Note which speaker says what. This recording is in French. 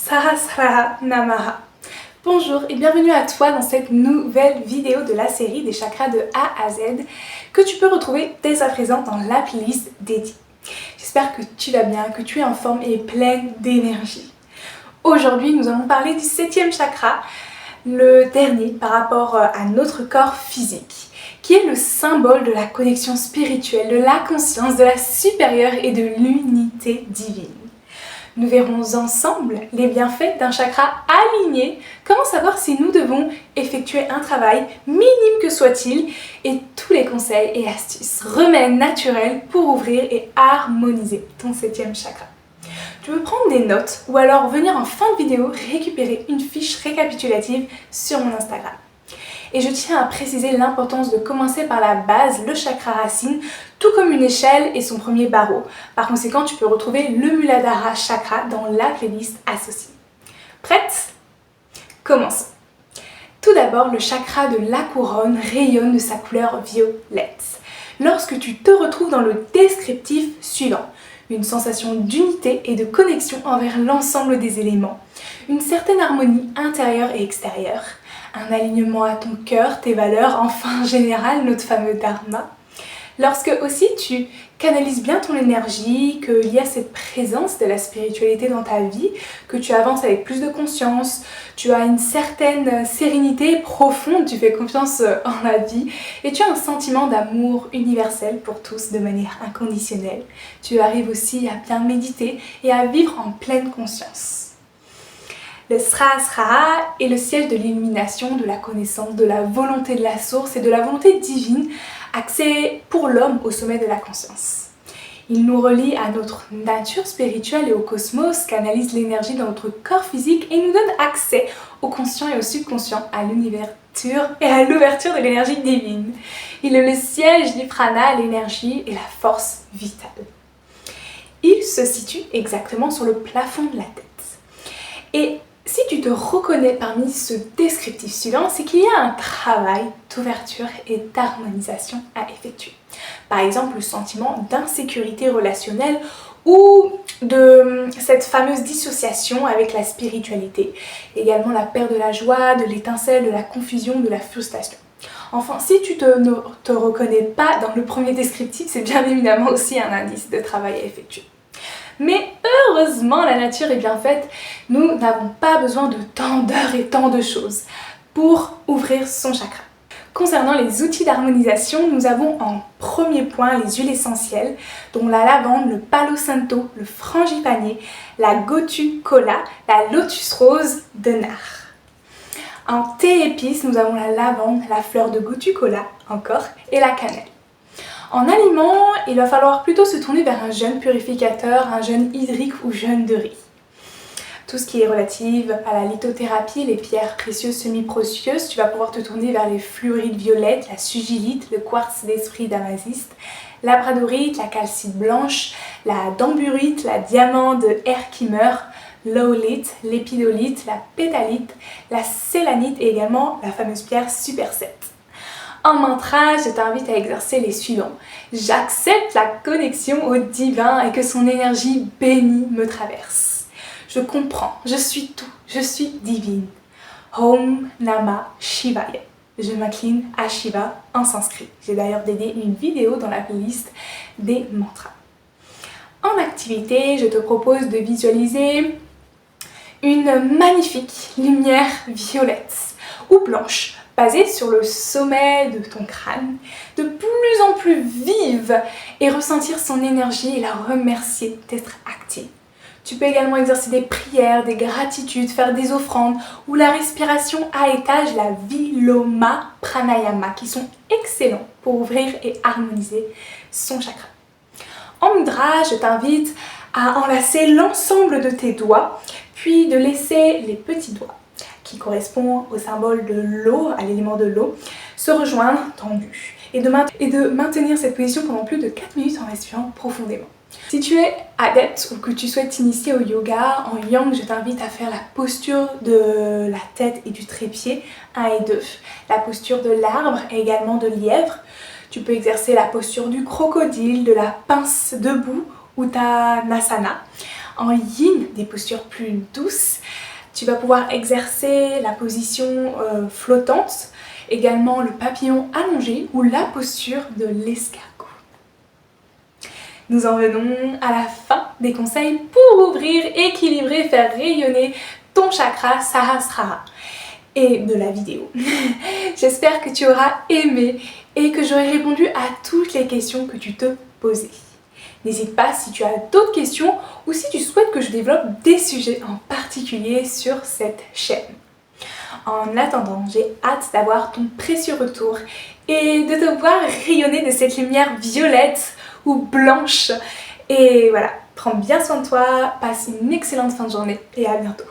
Speaker 1: Sahasrara Namaha. Bonjour et bienvenue à toi dans cette nouvelle vidéo de la série des chakras de A à Z que tu peux retrouver dès à présent dans la playlist dédiée. J'espère que tu vas bien, que tu es en forme et pleine d'énergie. Aujourd'hui, nous allons parler du 7e chakra, le dernier par rapport à notre corps physique, qui est le symbole de la connexion spirituelle, de la conscience, de la supérieure et de l'unité divine. Nous verrons ensemble les bienfaits d'un chakra aligné, comment savoir si nous devons effectuer un travail, minime que soit-il, et tous les conseils et astuces, remèdes naturels pour ouvrir et harmoniser ton 7e chakra. Tu peux prendre des notes ou alors venir en fin de vidéo récupérer une fiche récapitulative sur mon Instagram. Et je tiens à préciser l'importance de commencer par la base, le chakra racine, tout comme une échelle et son premier barreau. Par conséquent, tu peux retrouver le Muladhara chakra dans la playlist associée. Prête? Commençons. Tout d'abord, le chakra de la couronne rayonne de sa couleur violette. Lorsque tu te retrouves dans le descriptif suivant, une sensation d'unité et de connexion envers l'ensemble des éléments, une certaine harmonie intérieure et extérieure, un alignement à ton cœur, tes valeurs, enfin en général notre fameux dharma. Lorsque aussi tu canalises bien ton énergie, qu'il y a cette présence de la spiritualité dans ta vie, que tu avances avec plus de conscience, tu as une certaine sérénité profonde, tu fais confiance en la vie et tu as un sentiment d'amour universel pour tous de manière inconditionnelle. Tu arrives aussi à bien méditer et à vivre en pleine conscience. Le Sahasrara est le siège de l'illumination, de la connaissance, de la volonté de la source et de la volonté divine, accès pour l'homme au sommet de la conscience. Il nous relie à notre nature spirituelle et au cosmos, canalise l'énergie dans notre corps physique et nous donne accès au conscient et au subconscient, à l'ouverture et à l'ouverture de l'énergie divine. Il est le siège du prana, l'énergie et la force vitale. Il se situe exactement sur le plafond de la tête. Et si tu te reconnais parmi ce descriptif suivant, c'est qu'il y a un travail d'ouverture et d'harmonisation à effectuer. Par exemple, le sentiment d'insécurité relationnelle ou de cette fameuse dissociation avec la spiritualité. Également la perte de la joie, de l'étincelle, de la confusion, de la frustration. Enfin, si tu ne te reconnais pas dans le premier descriptif, c'est bien évidemment aussi un indice de travail à effectuer. Mais heureusement, la nature est bien faite, nous n'avons pas besoin de tant d'heures et tant de choses pour ouvrir son chakra. Concernant les outils d'harmonisation, nous avons en premier point les huiles essentielles, dont la lavande, le palo santo, le frangipanier, la gotu kola, la lotus rose de nard. En thé épice, nous avons la lavande, la fleur de gotu kola encore et la cannelle. En aliment, il va falloir plutôt se tourner vers un jeûne purificateur, un jeûne hydrique ou jeûne de riz. Tout ce qui est relatif à la lithothérapie, les pierres précieuses semi-précieuses, tu vas pouvoir te tourner vers les fluorides violettes, la sugilite, le quartz d'esprit damasiste, la labradorite, la calcite blanche, la damburite, la diamant de Herkimer, l'oolite, l'épidolite, la pétalite, la sélanite et également la fameuse pierre Super 7. En mantra, je t'invite à exercer les suivants. J'accepte la connexion au divin et que son énergie bénie me traverse. Je comprends, je suis tout, je suis divine. Om Namah Shivaya. Je m'incline à Shiva en sanskrit. J'ai d'ailleurs dédié une vidéo dans la playlist des mantras. En activité, je te propose de visualiser une magnifique lumière violette ou blanche, basée sur le sommet de ton crâne, de plus en plus vive et ressentir son énergie et la remercier d'être active. Tu peux également exercer des prières, des gratitudes, faire des offrandes ou la respiration à étage, la Viloma Pranayama, qui sont excellents pour ouvrir et harmoniser son chakra. En mudra, je t'invite à enlacer l'ensemble de tes doigts, puis de laisser les petits doigts qui correspond au symbole de l'eau, à l'élément de l'eau, se rejoindre tendus et de maintenir cette position pendant plus de 4 minutes en respirant profondément. Si tu es adepte ou que tu souhaites t'initier au yoga, en yang, je t'invite à faire la posture de la tête et du trépied 1 et 2, la posture de l'arbre et également de lièvre. Tu peux exercer la posture du crocodile, de la pince debout ou Uttanasana. En yin, des postures plus douces, tu vas pouvoir exercer la position flottante, également le papillon allongé ou la posture de l'escargot. Nous en venons à la fin des conseils pour ouvrir, équilibrer, faire rayonner ton chakra Sahasrara et de la vidéo. J'espère que tu auras aimé et que j'aurai répondu à toutes les questions que tu te posais. N'hésite pas si tu as d'autres questions ou si tu souhaites que je développe des sujets en particulier sur cette chaîne. En attendant, j'ai hâte d'avoir ton précieux retour et de te voir rayonner de cette lumière violette ou blanche. Et voilà, prends bien soin de toi, passe une excellente fin de journée et à bientôt.